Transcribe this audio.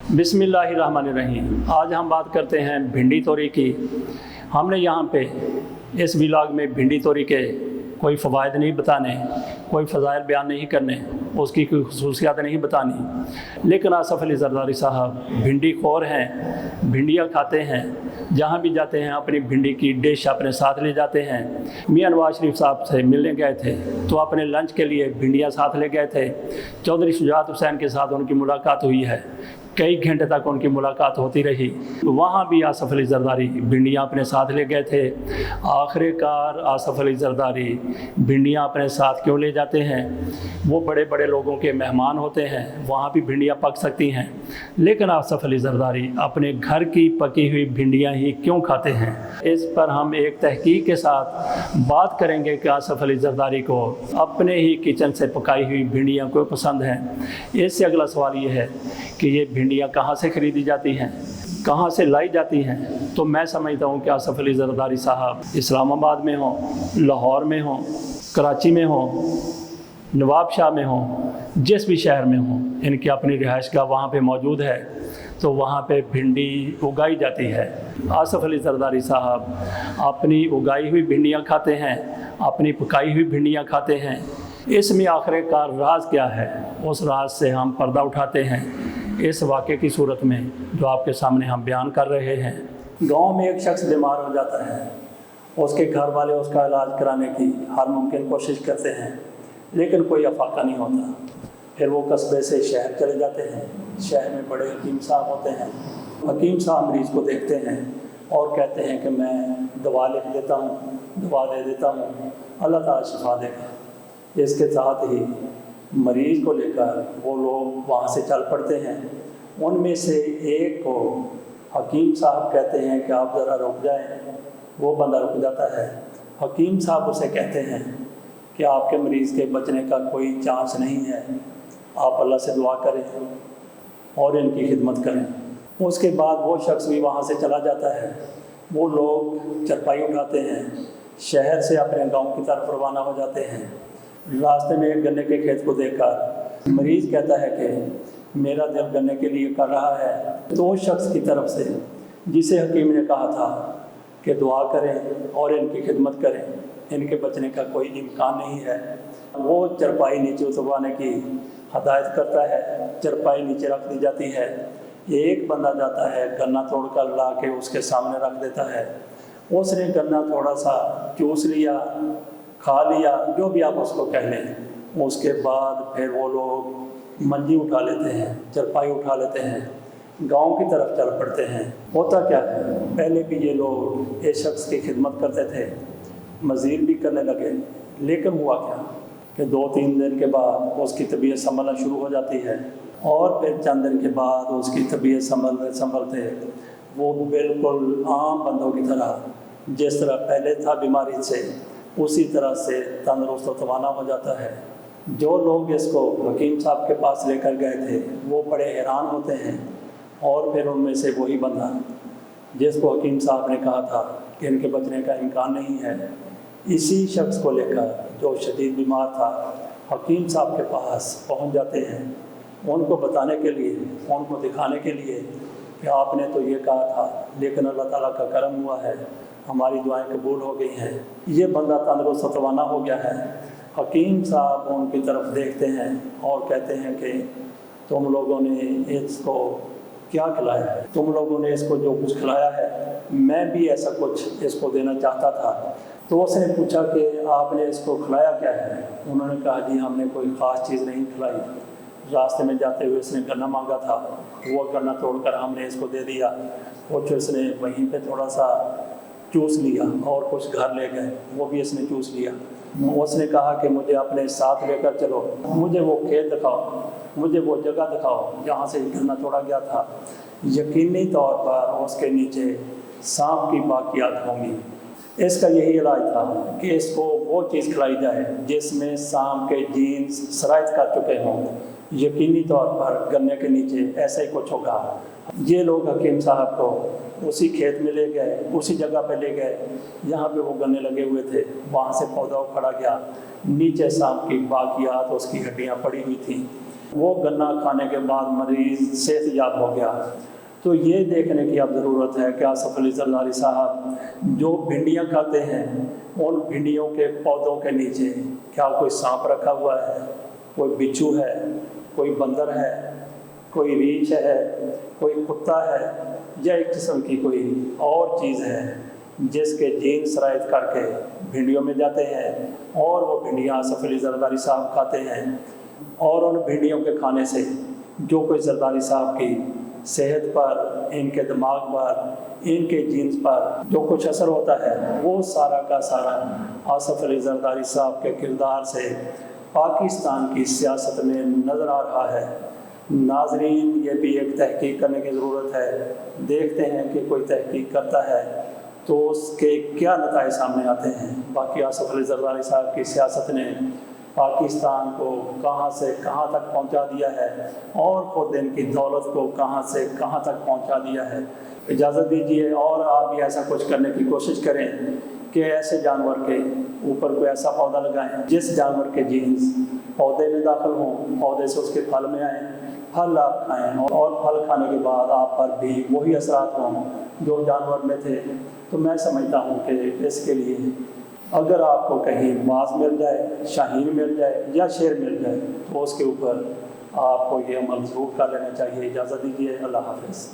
बिस्मिल्लाहिर्रहमानिर्रहीम। आज हम बात करते हैं भिंडी तोरी की। हमने यहाँ पे इस व्लॉग में भिंडी तोरी के कोई फ़वाइद नहीं बताने, कोई फ़ज़ाइल बयान नहीं करने, उसकी कोई ख़ुसूसियात नहीं बतानी। लेकिन आसफ़ अली ज़रदारी साहब भिंडी खोर हैं, भिंडियाँ खाते हैं। जहाँ भी जाते हैं अपनी भिंडी की डिश अपने साथ ले जाते हैं। मियां नवाज शरीफ साहब से मिलने गए थे तो अपने लंच के लिए भिंडियाँ साथ ले गए थे। चौधरी शुजात हुसैन के साथ उनकी मुलाकात हुई है, कई घंटे तक उनकी मुलाकात होती रही। वहाँ भी आसफ़ अली ज़रदारी भिंडियाँ अपने साथ ले गए थे। आखिरकार आसफ़ अली ज़रदारी भिंडियाँ अपने साथ क्यों ले जाते हैं? वो बड़े बड़े लोगों के मेहमान होते हैं, वहाँ भी भिंडियाँ पक सकती हैं, लेकिन आसफ़ अली ज़रदारी अपने घर की पकी हुई भिंडियाँ ही क्यों खाते हैं? इस पर हम एक तहकीक के साथ बात करेंगे कि आसफ़ अली ज़रदारी को अपने ही किचन से पकाई हुई भिंडियाँ क्यों पसंद हैं। इससे अगला सवाल ये है कि ये भिंडियाँ कहाँ से ख़रीदी जाती हैं, कहाँ से लाई जाती हैं। तो मैं समझता हूँ कि आसफ़ अली ज़रदारी साहब इस्लामाबाद में हों, लाहौर में हों, कराची में हों, नवाबशाह में हों, जिस भी शहर में हों, इनकी अपनी रिहाइशगाह वहाँ पे मौजूद है, तो वहाँ पे भिंडी उगाई जाती है। आसफ़ अली ज़रदारी साहब अपनी उगाई हुई भिंडियाँ खाते हैं, अपनी पकाई हुई भिंडियाँ खाते हैं। इसमें आखिरकार राज क्या है? उस राज से हम पर्दा उठाते हैं इस वाक़े की सूरत में जो आपके सामने हम बयान कर रहे हैं। गांव में एक शख्स बीमार हो जाता है, उसके घर वाले उसका इलाज कराने की हर मुमकिन कोशिश करते हैं, लेकिन कोई अफाका नहीं होता। फिर वो कस्बे से शहर चले जाते हैं। शहर में बड़े हकीम साहब होते हैं। हकीम साहब मरीज़ को देखते हैं और कहते हैं कि मैं दवा लिख देता हूँ, दवा दे देता हूँ, अल्लाह ताला शिफा देगा। इसके साथ ही मरीज़ को लेकर वो लोग वहाँ से चल पड़ते हैं। उनमें से एक को हकीम साहब कहते हैं कि आप ज़रा रुक जाएं। वो बंदा रुक जाता है। हकीम साहब उसे कहते हैं कि आपके मरीज़ के बचने का कोई चांस नहीं है, आप अल्लाह से दुआ करें और इनकी खिदमत करें। उसके बाद वो शख्स भी वहाँ से चला जाता है। वो लोग चरपाई उठाते हैं, शहर से अपने गाँव की तरफ रवाना हो जाते हैं। रास्ते में एक गन्ने के खेत को देखकर मरीज़ कहता है कि मेरा दिल गन्ने के लिए कर रहा है। तो उस शख्स की तरफ से जिसे हकीम ने कहा था कि दुआ करें और इनकी खिदमत करें, इनके बचने का कोई इम्कान नहीं है, वो चरपाई नीचे उतरवाने की हदायत करता है। चरपाई नीचे रख दी जाती है। एक बंदा जाता है, गन्ना तोड़ कर ला के उसके सामने रख देता है। उसने गन्ना थोड़ा सा चूस लिया, खा लिया, जो भी आप उसको कह लें। उसके बाद फिर वो लोग मंजी उठा लेते हैं, चरपाई उठा लेते हैं, गांव की तरफ चल पड़ते हैं। होता क्या है, पहले भी ये लोग इस शख्स की खिदमत करते थे, मज़ीद भी करने लगे, लेकिन हुआ क्या कि 2-3 दिन के बाद उसकी तबीयत संभलना शुरू हो जाती है और फिर चंद दिन के बाद उसकी तबीयत संभलते वो बिल्कुल आम बंदों की तरह जिस तरह पहले था बीमारी से, उसी तरह से तंदुरुस्त और तवाना हो जाता है। जो लोग इसको हकीम साहब के पास लेकर गए थे वो बड़े हैरान होते हैं। और फिर उनमें से वही बंदा जिसको हकीम साहब ने कहा था कि इनके बचने का इम्कान नहीं है, इसी शख्स को लेकर जो शदीद बीमार था हकीम साहब के पास पहुंच जाते हैं, उनको बताने के लिए, उनको दिखाने के लिए कि आपने तो ये कहा था, लेकिन अल्लाह ताला का करम हुआ है, हमारी दुआएं कबूल हो गई हैं, ये बंदा तंदुरुस्त और तवाना हो गया है। हकीम साहब उनकी तरफ देखते हैं और कहते हैं कि तुम लोगों ने इसको क्या खिलाया है, तुम लोगों ने इसको जो कुछ खिलाया है, मैं भी ऐसा कुछ इसको देना चाहता था। तो उसने पूछा कि आपने इसको खिलाया क्या है? उन्होंने कहा जी हमने कोई ख़ास चीज़ नहीं खिलाई, रास्ते में जाते हुए इसने गन्ना मांगा था, वो गन्ना तोड़कर हमने इसको दे दिया, कुछ इसने वहीं पे थोड़ा सा चूस लिया और कुछ घर ले गए, वो भी इसने चूस लिया। उसने कहा कि मुझे अपने साथ लेकर चलो, मुझे वो खेत दिखाओ, मुझे वो जगह दिखाओ जहाँ से गन्ना तोड़ा गया था। यकीनी तौर पर उसके नीचे सांप की बाकियात होंगी। इसका यही इलाज था कि इसको वो चीज़ खिलाई जाए जिसमें सांप के जीन्स सरायत कर चुके हों। यकीनी तौर पर गन्ने के नीचे ऐसा ही कुछ होगा। ये लोग हकीम साहब को उसी खेत में ले गए, उसी जगह पे ले गए जहाँ पे वो गन्ने लगे हुए थे। वहाँ से पौधा उखड़ा गया, नीचे सांप की बाकियात, उसकी हड्डियाँ पड़ी हुई थी। وہ گنا کھانے کے بعد مریض صحت یاب ہو گیا۔ تو یہ دیکھنے کی اب ضرورت ہے کہ آصف علی زرداری صاحب جو بھنڈیاں کھاتے ہیں ان بھنڈیوں کے پودوں کے نیچے کیا کوئی سانپ رکھا ہوا ہے، کوئی بچھو ہے، کوئی بندر ہے، کوئی ریچھ ہے، کوئی کتا ہے، یا ایک قسم کی کوئی اور چیز ہے جس کے جین سرایت کر کے بھنڈیوں میں جاتے ہیں اور وہ بھنڈیاں آصف علی زرداری صاحب کھاتے ہیں، اور ان بھنڈیوں کے کھانے سے جو کوئی زرداری صاحب کی صحت پر، ان کے دماغ پر، ان کے جینز پر جو کچھ اثر ہوتا ہے وہ سارا کا سارا آصف علی زرداری صاحب کے کردار سے پاکستان کی سیاست میں نظر آ رہا ہے۔ ناظرین، یہ بھی ایک تحقیق کرنے کی ضرورت ہے، دیکھتے ہیں کہ کوئی تحقیق کرتا ہے تو اس کے کیا نتائج سامنے آتے ہیں۔ باقی آصف علی زرداری صاحب کی سیاست نے پاکستان کو کہاں سے کہاں تک پہنچا دیا ہے اور خود ان کی دولت کو کہاں سے کہاں تک پہنچا دیا ہے۔ اجازت دیجیے اور آپ بھی ایسا کچھ کرنے کی کوشش کریں کہ ایسے جانور کے اوپر کوئی ایسا پودا لگائیں جس جانور کے جینز پودے میں داخل ہوں، پودے سے اس کے پھل میں آئیں، پھل آپ کھائیں اور پھل کھانے کے بعد آپ پر بھی وہی اثرات ہوں جو جانور میں تھے۔ تو میں سمجھتا ہوں کہ اس کے لیے اگر آپ کو کہیں باز مل جائے، شاہین مل جائے یا شیر مل جائے تو اس کے اوپر آپ کو یہ عمل ضرور کر لینا چاہیے۔ اجازت دیجیے، اللہ حافظ۔